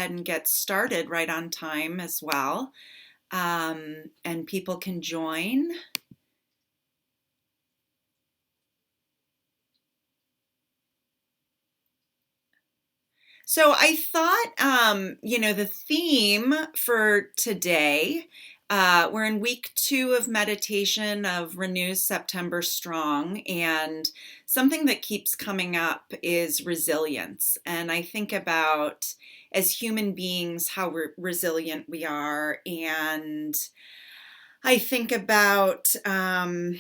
ahead and get started right on time as well. And people can join. So I thought, the theme for today, we're in week 2 of meditation of Renew September Strong, and something that keeps coming up is resilience. And I think about, as human beings, how resilient we are, and I think about how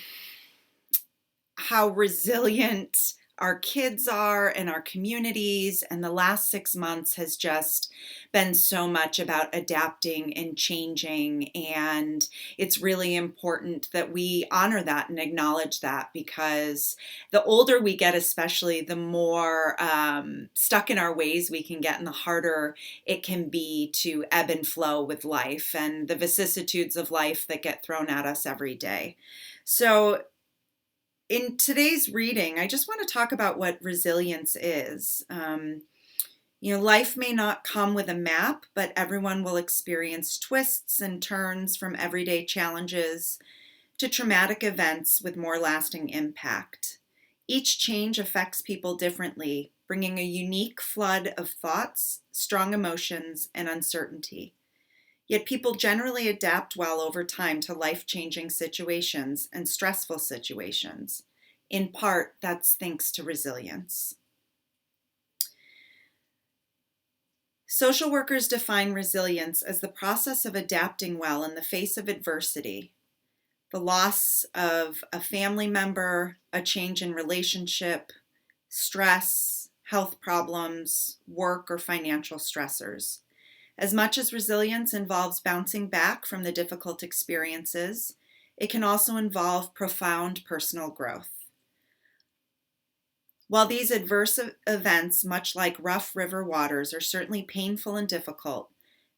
resilient our kids are and our communities. And the last 6 months has just been so much about adapting and changing. And it's really important that we honor that and acknowledge that, because the older we get, especially, the more stuck in our ways we can get, and the harder it can be to ebb and flow with life and the vicissitudes of life that get thrown at us every day. So in today's reading, I just want to talk about what resilience is. Life may not come with a map, but everyone will experience twists and turns, from everyday challenges to traumatic events with more lasting impact. Each change affects people differently, bringing a unique flood of thoughts, strong emotions, and uncertainty. Yet people generally adapt well over time to life-changing situations and stressful situations. In part, that's thanks to resilience. Social workers define resilience as the process of adapting well in the face of adversity, the loss of a family member, a change in relationship, stress, health problems, work or financial stressors. As much as resilience involves bouncing back from the difficult experiences, it can also involve profound personal growth. While these adverse events, much like rough river waters, are certainly painful and difficult,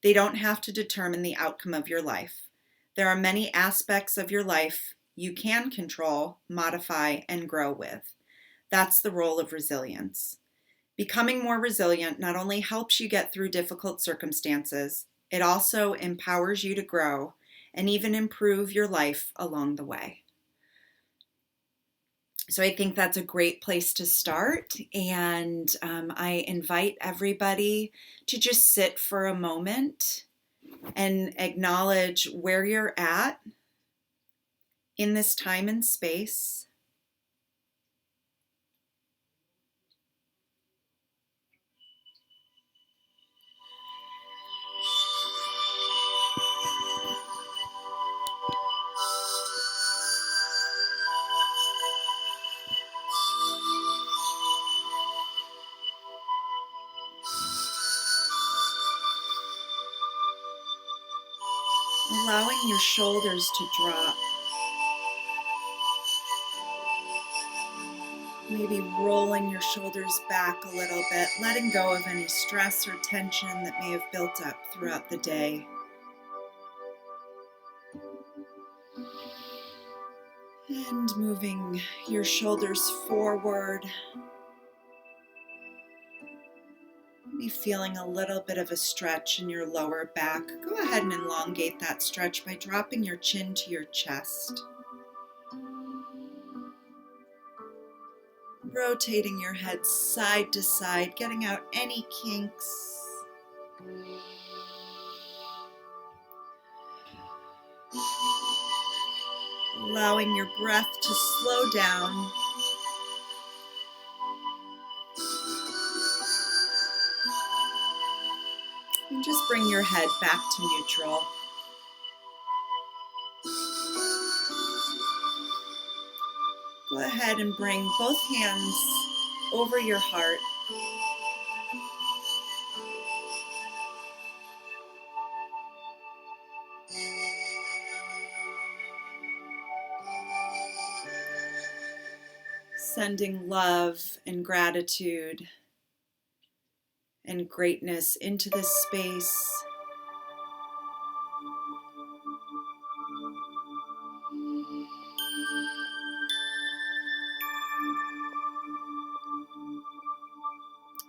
they don't have to determine the outcome of your life. There are many aspects of your life you can control, modify, and grow with. That's the role of resilience. Becoming more resilient not only helps you get through difficult circumstances, it also empowers you to grow and even improve your life along the way. So I think that's a great place to start. And I invite everybody to just sit for a moment and acknowledge where you're at in this time and space. Allowing your shoulders to drop. Maybe rolling your shoulders back a little bit, letting go of any stress or tension that may have built up throughout the day. And moving your shoulders forward. Maybe feeling a little bit of a stretch in your lower back. Go ahead and elongate that stretch by dropping your chin to your chest. Rotating your head side to side, getting out any kinks. Allowing your breath to slow down. And just bring your head back to neutral. Go ahead and bring both hands over your heart. Sending love and gratitude and greatness into this space.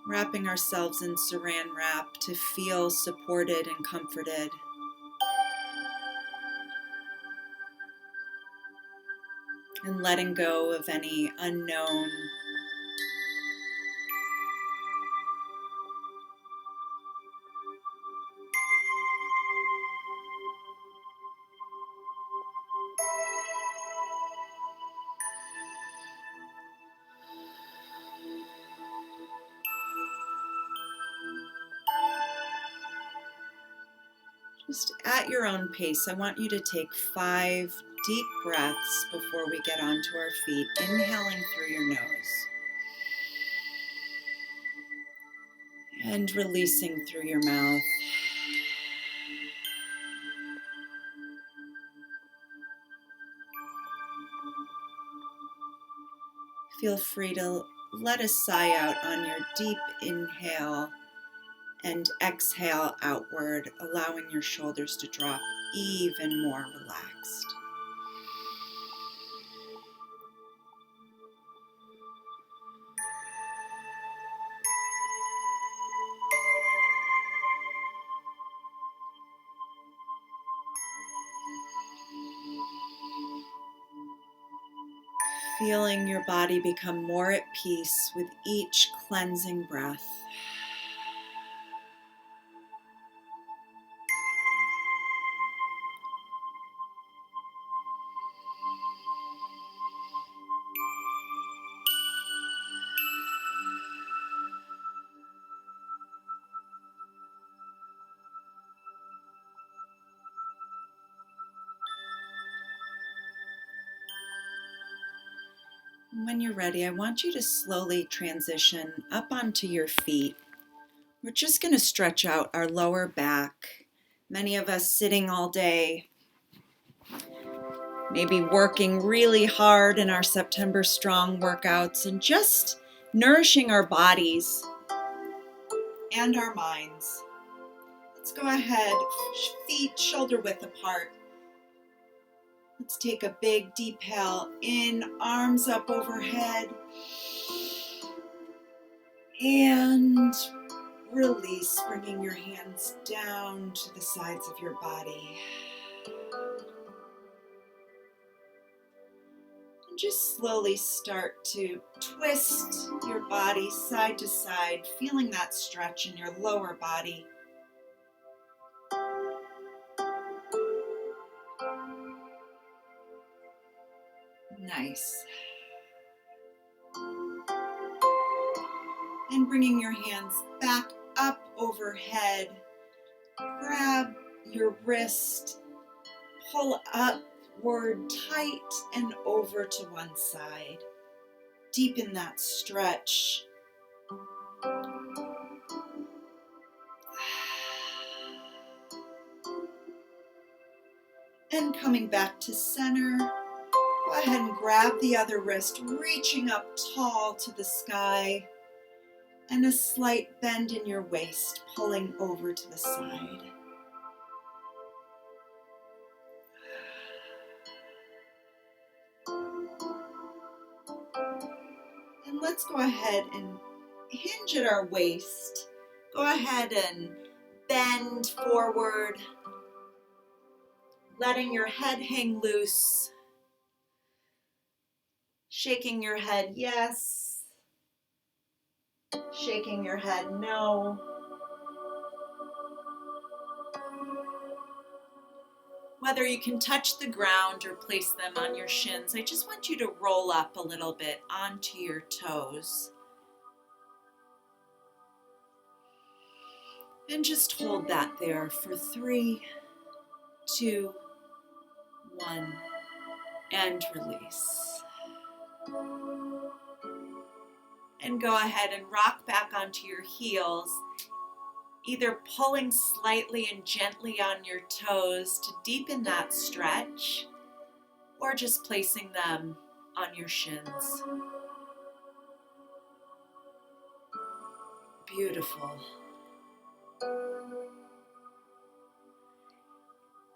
Wrap wrapping ourselves in saran wrap to feel supported and comforted. And letting go of any unknown. Just at your own pace, I want you to take 5 deep breaths before we get onto our feet, inhaling through your nose and releasing through your mouth. Feel free to let a sigh out on your deep inhale and exhale outward, allowing your shoulders to drop even more relaxed. Feeling your body become more at peace with each cleansing breath. When you're ready, I want you to slowly transition up onto your feet. We're just going to stretch out our lower back. Many of us sitting all day, maybe working really hard in our September Strong workouts and just nourishing our bodies and our minds. Let's go ahead, feet shoulder width apart. Let's take a big deep inhale in, arms up overhead, and release, bringing your hands down to the sides of your body. And just slowly start to twist your body side to side, feeling that stretch in your lower body. Nice. And bringing your hands back up overhead, grab your wrist, pull upward tight and over to one side. Deepen that stretch. And coming back to center, go ahead and grab the other wrist, reaching up tall to the sky, and a slight bend in your waist, pulling over to the side. And let's go ahead and hinge at our waist. Go ahead and bend forward, letting your head hang loose. Shaking your head yes, shaking your head no. Whether you can touch the ground or place them on your shins, I just want you to roll up a little bit onto your toes. And just hold that there for 3, 2, 1, and release. And go ahead and rock back onto your heels, either pulling slightly and gently on your toes to deepen that stretch, or just placing them on your shins. Beautiful.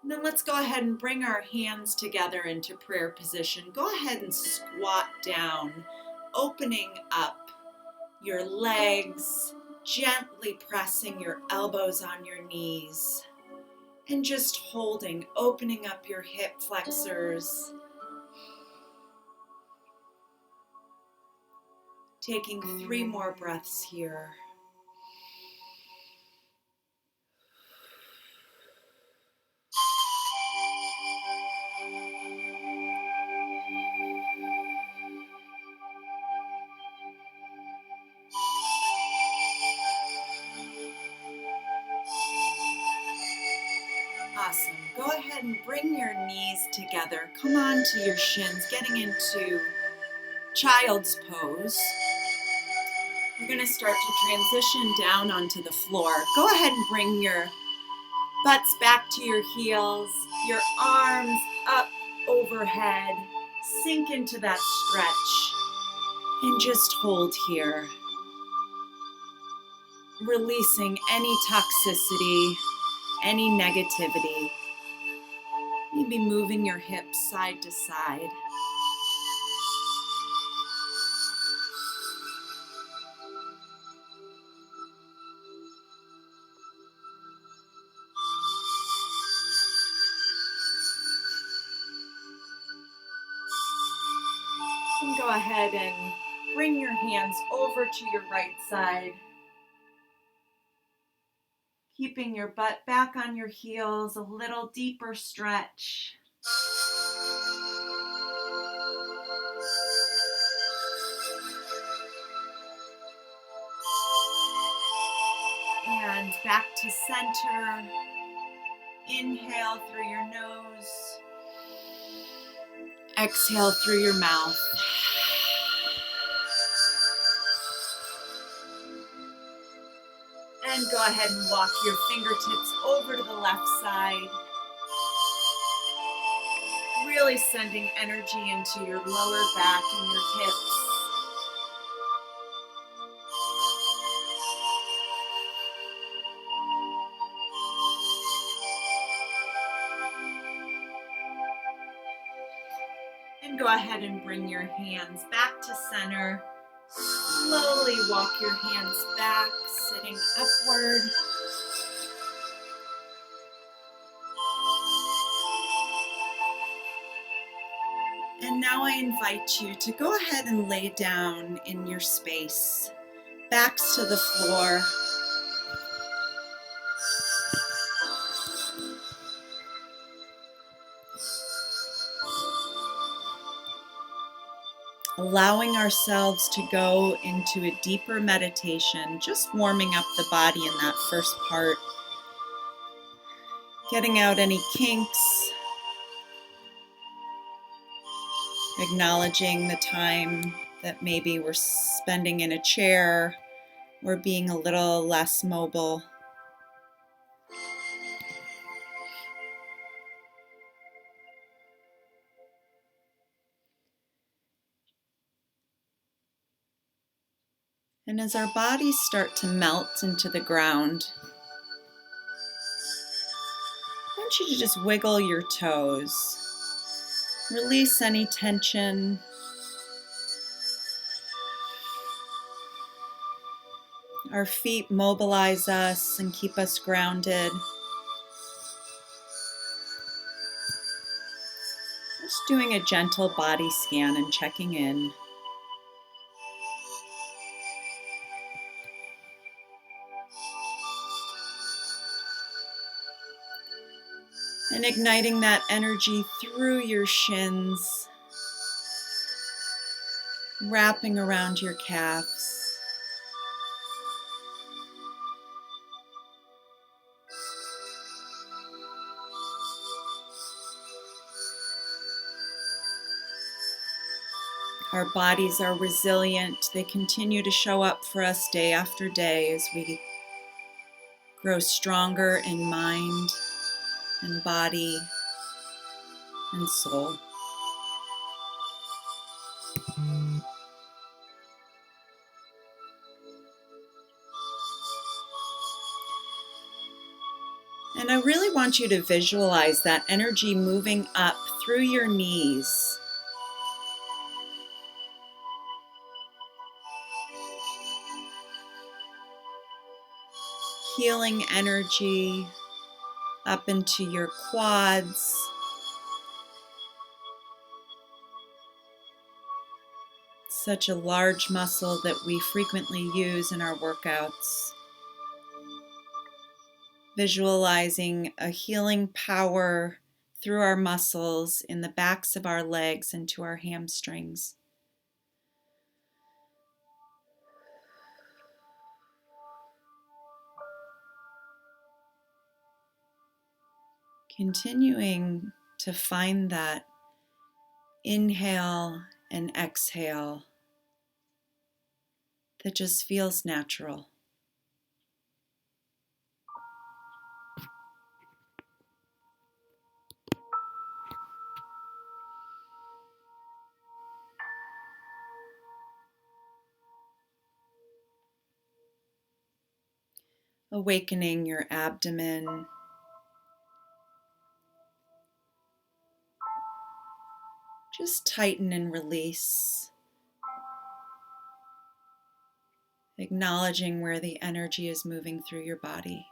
And then let's go ahead and bring our hands together into prayer position. Go ahead and squat down, opening up your legs, Gently pressing your elbows on your knees and just holding, opening up your hip flexors. Taking 3 more breaths here. Awesome. Go ahead and bring your knees together. Come on to your shins, getting into child's pose. We're going to start to transition down onto the floor. Go ahead and bring your butts back to your heels, your arms up overhead. Sink into that stretch and just hold here. Releasing any toxicity, any negativity. Maybe moving your hips side to side. And go ahead and bring your hands over to your right side. Keeping your butt back on your heels, a little deeper stretch. And back to center. Inhale through your nose. Exhale through your mouth. And go ahead and walk your fingertips over to the left side. Really sending energy into your lower back and your hips. And go ahead and bring your hands back to center. Slowly walk your hands back, sitting upward. And now I invite you to go ahead and lay down in your space, backs to the floor. Allowing ourselves to go into a deeper meditation, just warming up the body in that first part. Getting out any kinks. Acknowledging the time that maybe we're spending in a chair or being a little less mobile. And as our bodies start to melt into the ground, I want you to just wiggle your toes. Release any tension. Our feet mobilize us and keep us grounded. Just doing a gentle body scan and checking in. And igniting that energy through your shins, wrapping around your calves. Our bodies are resilient. They continue to show up for us day after day as we grow stronger in mind and body and soul. And I really want you to visualize that energy moving up through your knees. healing energy up into your quads, such a large muscle that we frequently use in our workouts. Visualizing a healing power through our muscles in the backs of our legs and to our hamstrings. Continuing to find that inhale and exhale that just feels natural. Awakening your abdomen. Just tighten and release. Acknowledging where the energy is moving through your body.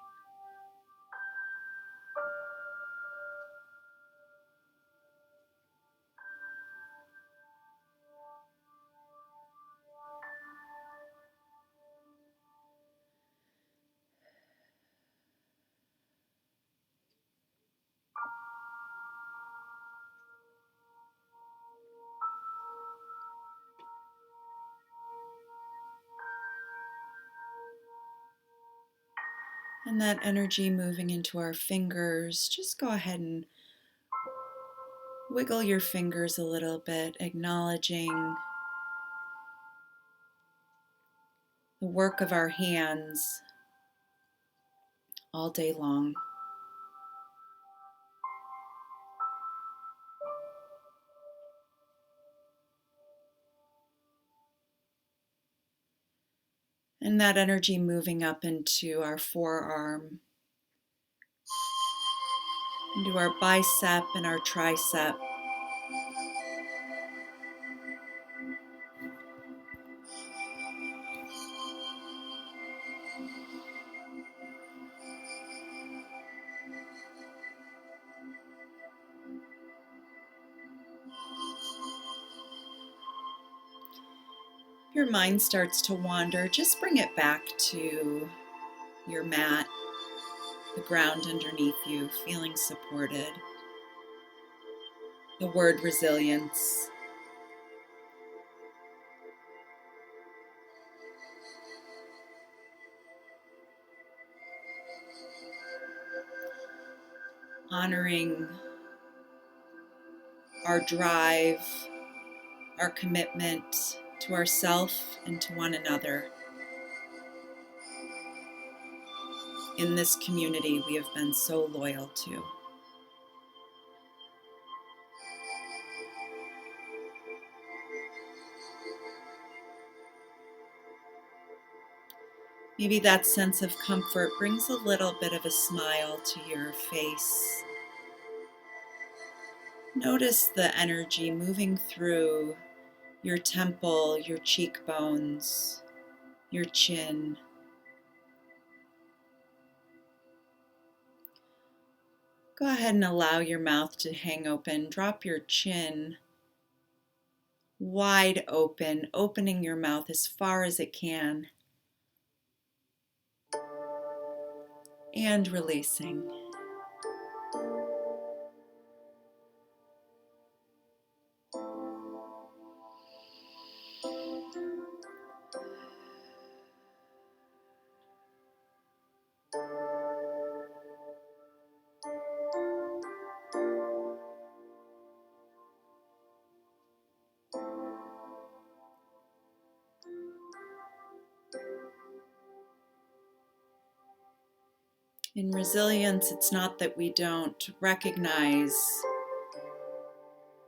And that energy moving into our fingers, just go ahead and wiggle your fingers a little bit, acknowledging the work of our hands all day long. And that energy moving up into our forearm, into our bicep and our tricep. If your mind starts to wander, just bring it back to your mat, the ground underneath you, feeling supported. The word resilience. Honoring our drive, our commitment to ourself and to one another. In this community we have been so loyal to. Maybe that sense of comfort brings a little bit of a smile to your face. Notice the energy moving through your temple, your cheekbones, your chin. Go ahead and allow your mouth to hang open. Drop your chin wide open, opening your mouth as far as it can. And releasing. In resilience, it's not that we don't recognize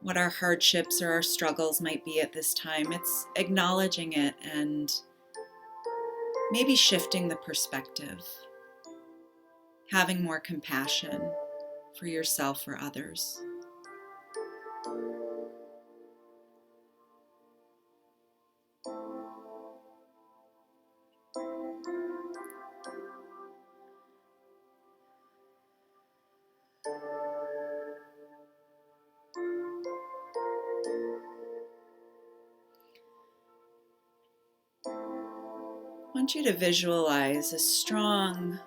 what our hardships or our struggles might be at this time. It's acknowledging it and maybe shifting the perspective, having more compassion for yourself or others. want you to visualize a strong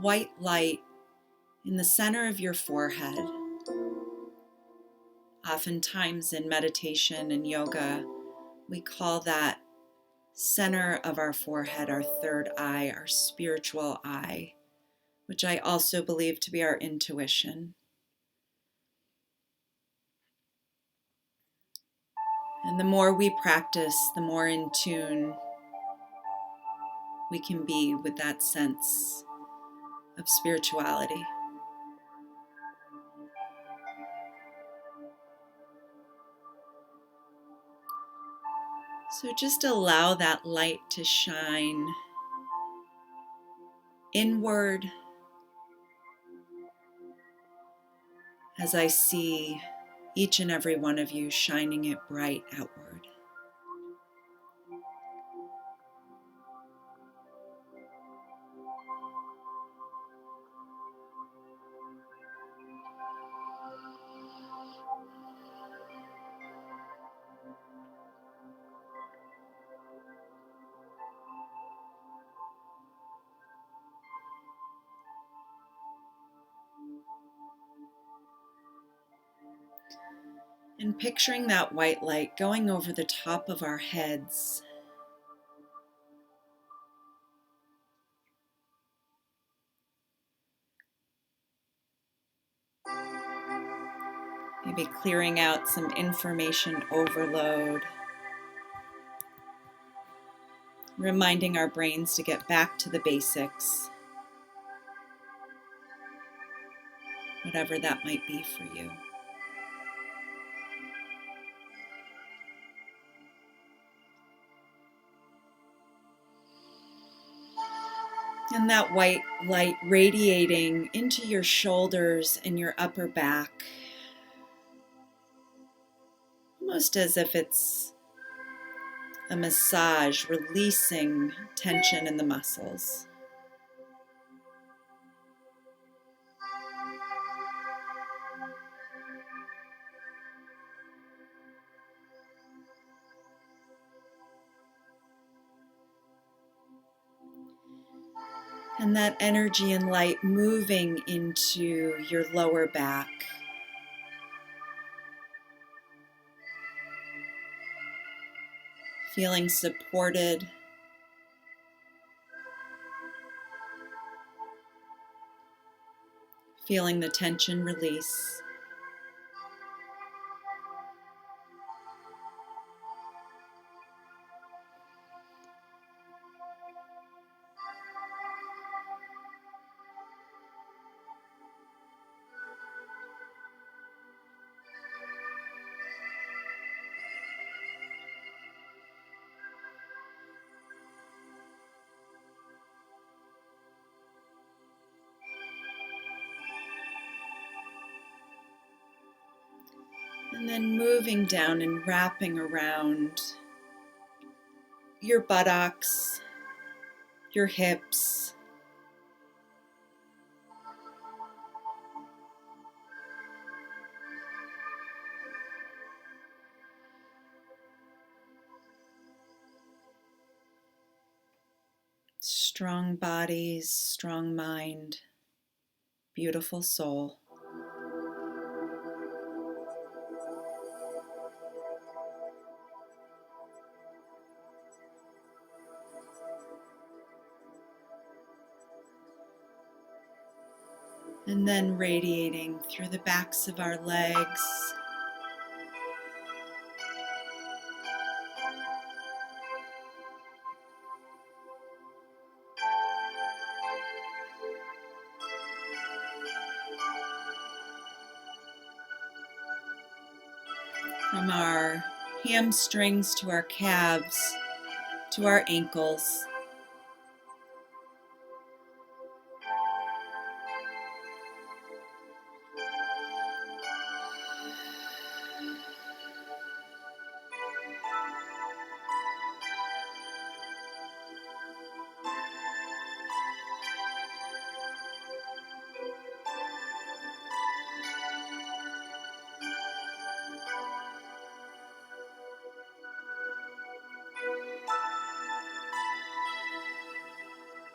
white light in the center of your forehead. Oftentimes in meditation and yoga, we call that center of our forehead our third eye, our spiritual eye, which I also believe to be our intuition. And the more we practice, the more in tune we can be with that sense of spirituality. So just allow that light to shine inward as I see each and every one of you shining it bright outward. And picturing that white light going over the top of our heads. Maybe clearing out some information overload. Reminding our brains to get back to the basics, whatever that might be for you. And that white light radiating into your shoulders and your upper back, almost as if it's a massage, releasing tension in the muscles. And that energy and light moving into your lower back. Feeling supported. Feeling the tension release. And then moving down and wrapping around your buttocks, your hips, strong bodies, strong mind, beautiful soul. And then radiating through the backs of our legs, from our hamstrings to our calves to our ankles.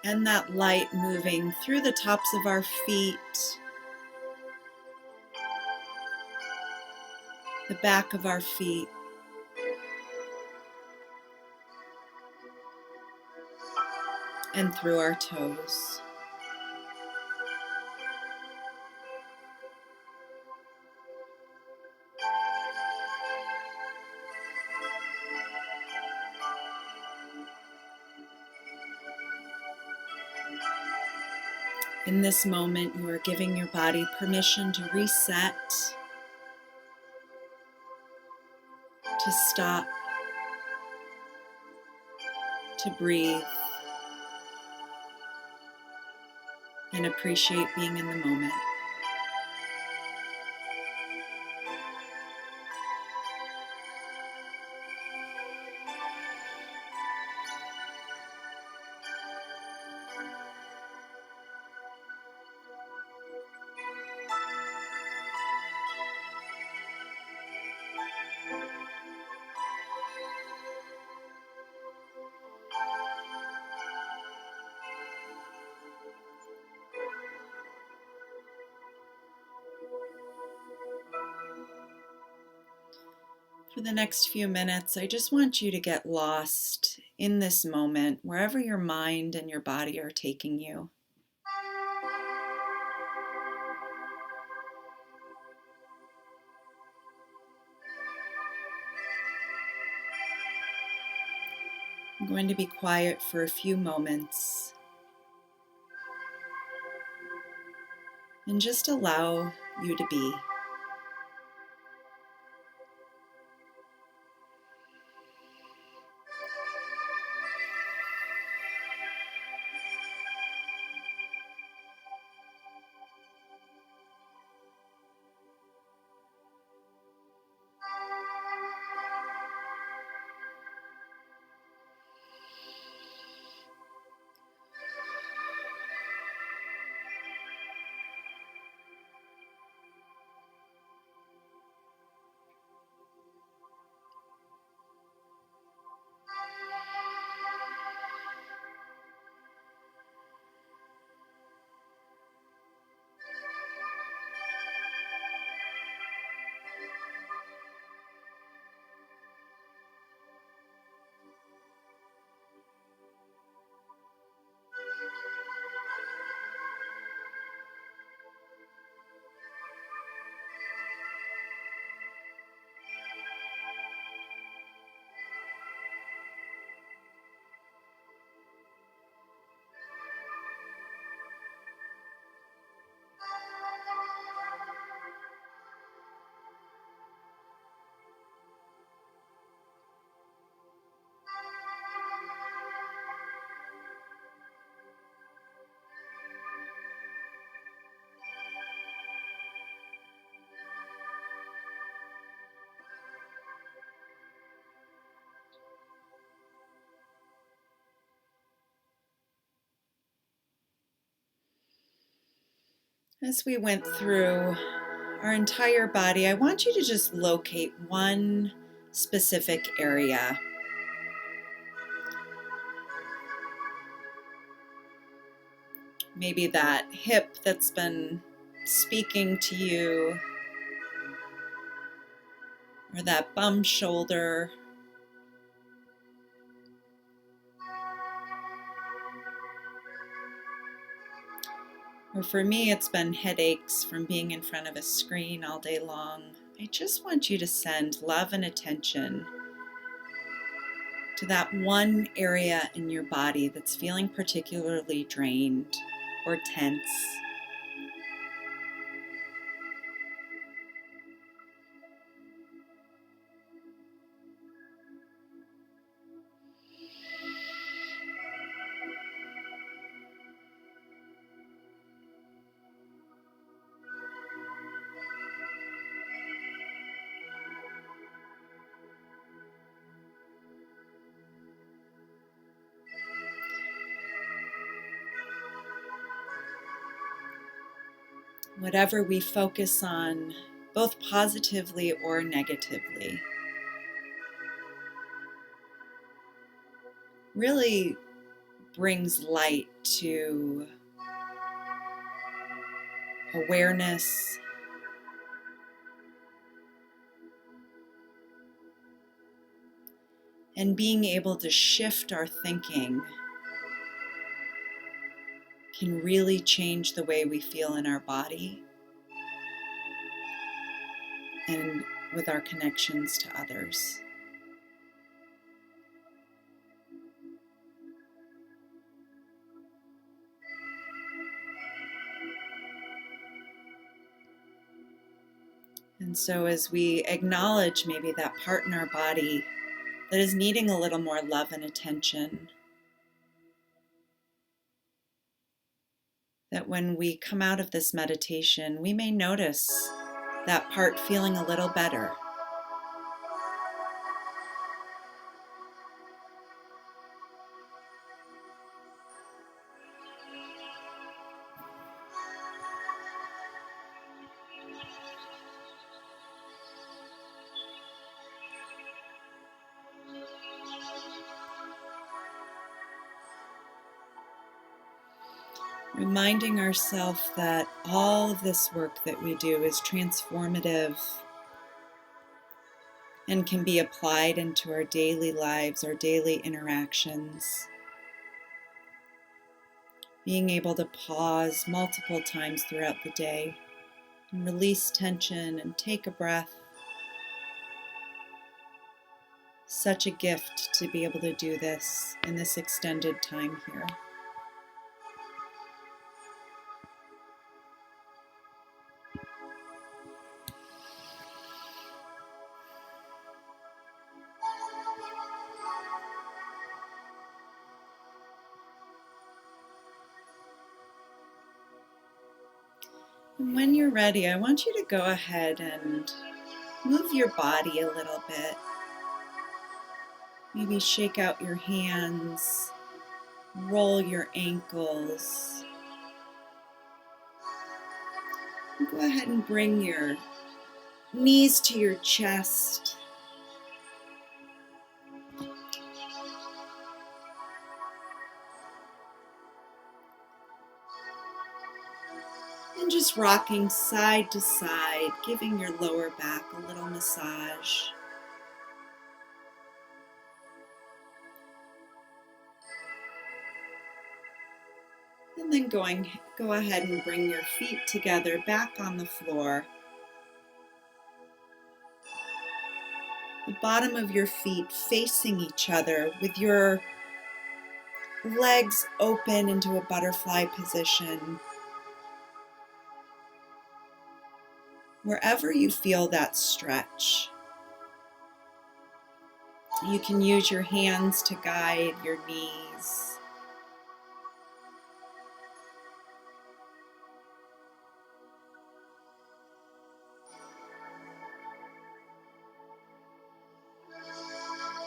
and that light moving through the tops of our feet, the back of our feet, and through our toes. In this moment, you are giving your body permission to reset, to stop, to breathe, and appreciate being in the moment. For the next few minutes, I just want you to get lost in this moment, wherever your mind and your body are taking you. I'm going to be quiet for a few moments and just allow you to be. As we went through our entire body, I want you to just locate one specific area. Maybe that hip that's been speaking to you, or that bum shoulder. Or for me, it's been headaches from being in front of a screen all day long. I just want you to send love and attention to that one area in your body that's feeling particularly drained or tense. Whatever we focus on, both positively or negatively, really brings light to awareness, and being able to shift our thinking can really change the way we feel in our body and with our connections to others. And so as we acknowledge maybe that part in our body that is needing a little more love and attention, that when we come out of this meditation, we may notice that part feeling a little better. Reminding ourselves that all of this work that we do is transformative and can be applied into our daily lives, our daily interactions. Being able to pause multiple times throughout the day and release tension and take a breath. Such a gift to be able to do this in this extended time here. And when you're ready, I want you to go ahead and move your body a little bit. Maybe shake out your hands, roll your ankles. And go ahead and bring your knees to your chest. And just rocking side to side, giving your lower back a little massage. And then go ahead and bring your feet together back on the floor. The bottom of your feet facing each other with your legs open into a butterfly position. Wherever you feel that stretch, you can use your hands to guide your knees.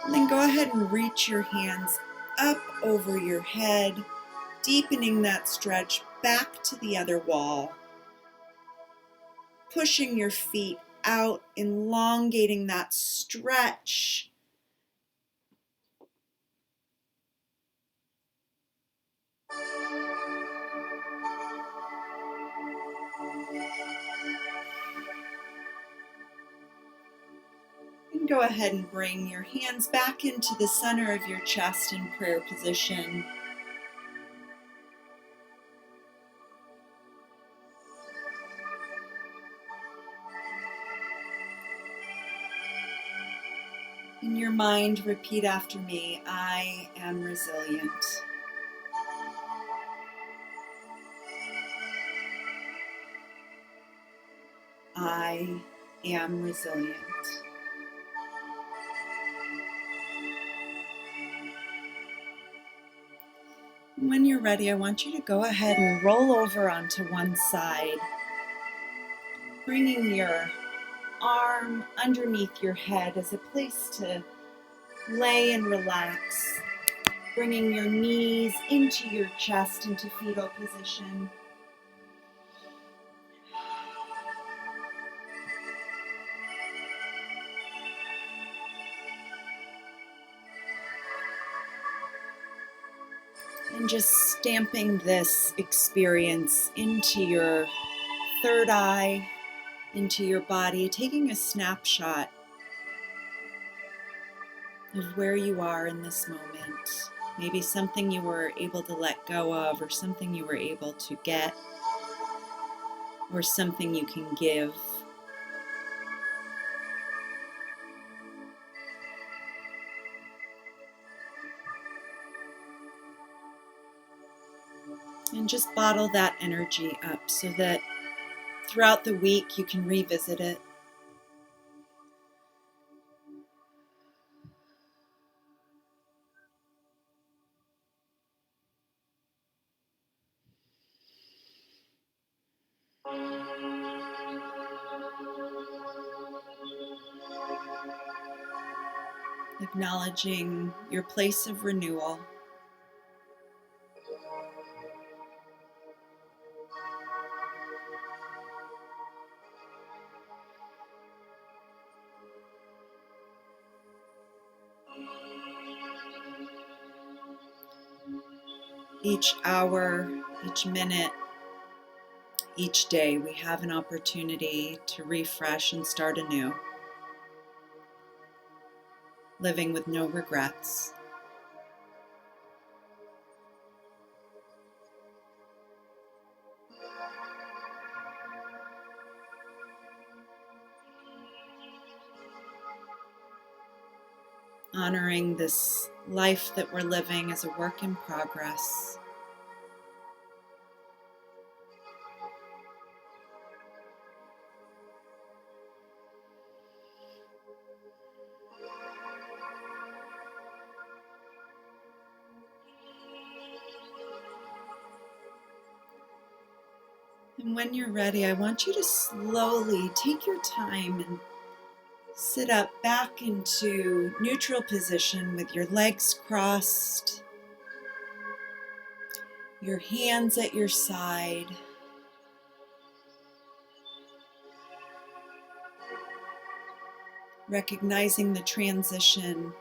And then go ahead and reach your hands up over your head, deepening that stretch back to the other wall. Pushing your feet out, elongating that stretch. And go ahead and bring your hands back into the center of your chest in prayer position. In your mind, repeat after me, I am resilient. I am resilient. When you're ready, I want you to go ahead and roll over onto one side, bringing your arm underneath your head as a place to lay and relax, bringing your knees into your chest, into fetal position. And just stamping this experience into your third eye, into your body, taking a snapshot of where you are in this moment. Maybe something you were able to let go of, or something you were able to get, or something you can give. And just bottle that energy up so that throughout the week you can revisit it. Acknowledging your place of renewal. Each hour, each minute, each day, we have an opportunity to refresh and start anew, living with no regrets. Honoring this life that we're living as a work in progress. And when you're ready, I want you to slowly take your time and sit up back into neutral position with your legs crossed, your hands at your side. Recognizing the transition.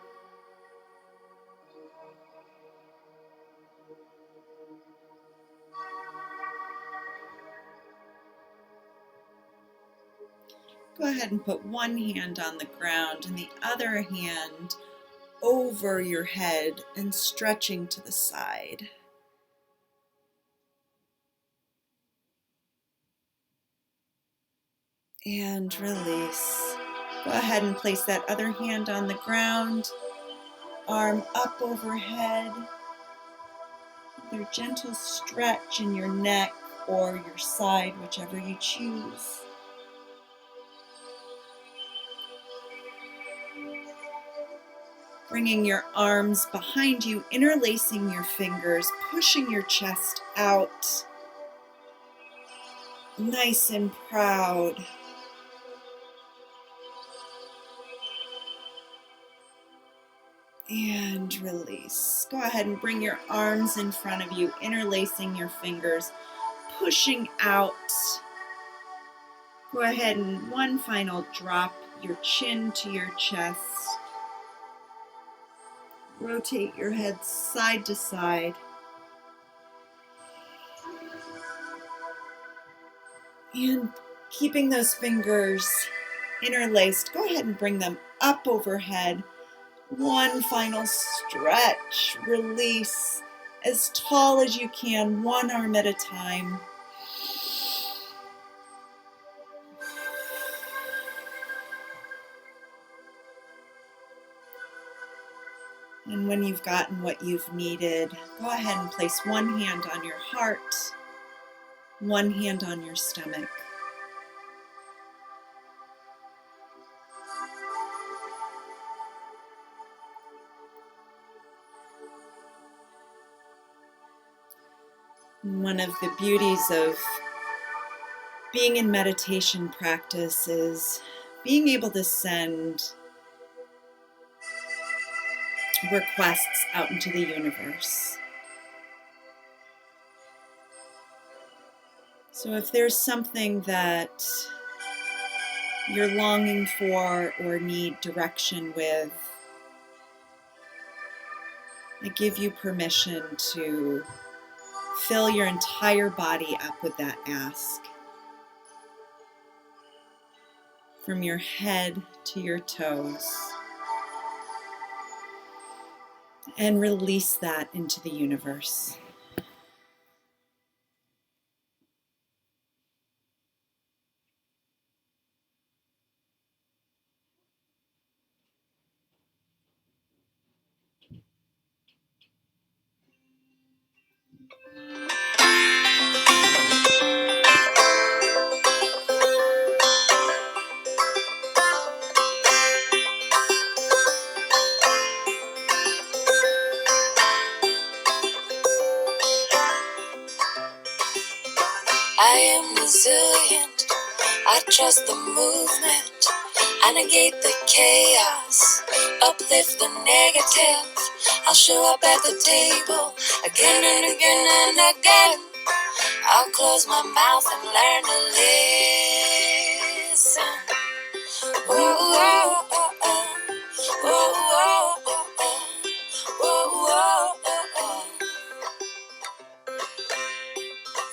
Go ahead and put one hand on the ground and the other hand over your head and stretching to the side. And release. Go ahead and place that other hand on the ground, arm up overhead. Another gentle stretch in your neck or your side, whichever you choose. Bringing your arms behind you, interlacing your fingers, pushing your chest out. Nice and proud. And release. Go ahead and bring your arms in front of you, interlacing your fingers, pushing out. Go ahead and one final drop your chin to your chest. Rotate your head side to side. And keeping those fingers interlaced, go ahead and bring them up overhead. One final stretch, release as tall as you can, one arm at a time. And when you've gotten what you've needed, go ahead and place one hand on your heart, one hand on your stomach. One of the beauties of being in meditation practice is being able to send requests out into the universe. So if there's something that you're longing for or need direction with, I give you permission to fill your entire body up with that ask. From your head to your toes. And release that into the universe. I am resilient, I trust the movement, I negate the chaos, uplift the negative. I'll show up at the table again and again and again. I'll close my mouth and learn to listen. Whoa, whoa, oh, oh. Whoa, whoa, oh, oh. Whoa, whoa, oh, oh.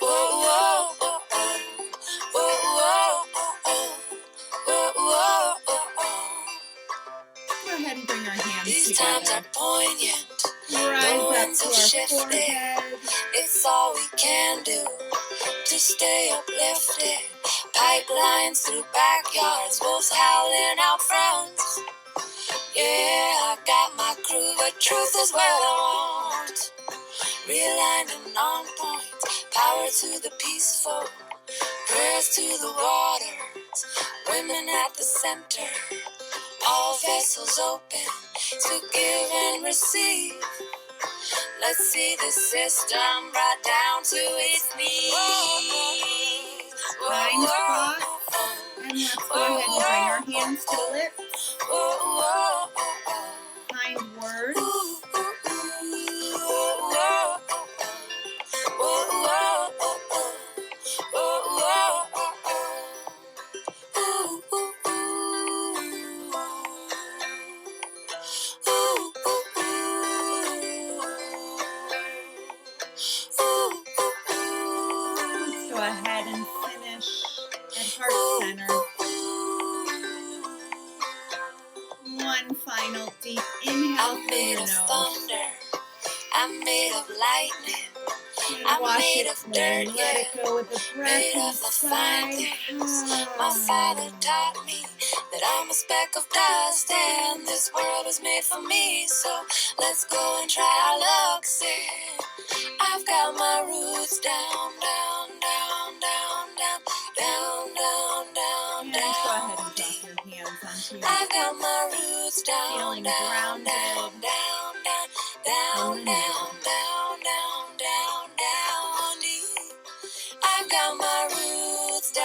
Whoa, whoa, oh, oh. Whoa, whoa, oh, oh. Whoa, whoa, oh, oh. Go ahead and bring our hands These together. times are poignant. Rise The up winds to have our shifted. forehead. It's all we can do to stay uplifted. Pipelines through backyards, wolves howling out fronts. Yeah, I got my crew, but truth is what I want. Realigned and on point, power to the peaceful, prayers to the waters, women at the center, all vessels open to give and receive. Let's see the system brought down to its knees. Find thoughts, and let's go ahead and bring our hands to the lips. Find words. Let's go ahead and finish at heart center. One final deep inhale I'm through made your of nose. thunder. I'm made of lightning. And wash made it of clean. dirt, Let it go with a breath made of the fine inside. things. My father taught me that I'm a speck of dust and this world was made for me. So let's go and try our luck. Say, I've got my roots down, down, down, down, down, down, down, down, And down. go ahead and drop your hands onto your I've got my roots down, Feeling down, grounded. down, down, down, down, In the down, down, down, down, down deep. I've got my roots down,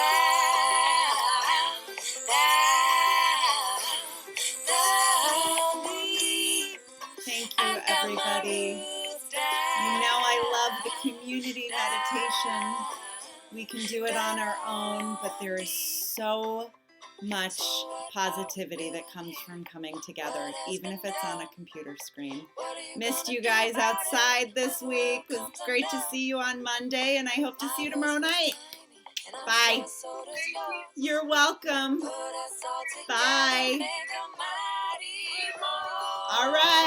down, down deep. Thank you, I've got my everybody. roots You know I love the down, community meditation. We can do it on our own, but there is so much positivity that comes from coming together, even if it's on a computer screen. Missed you guys outside this week. It was great to see you on Monday, and I hope to see you tomorrow night. Bye. You're welcome. Bye. All right.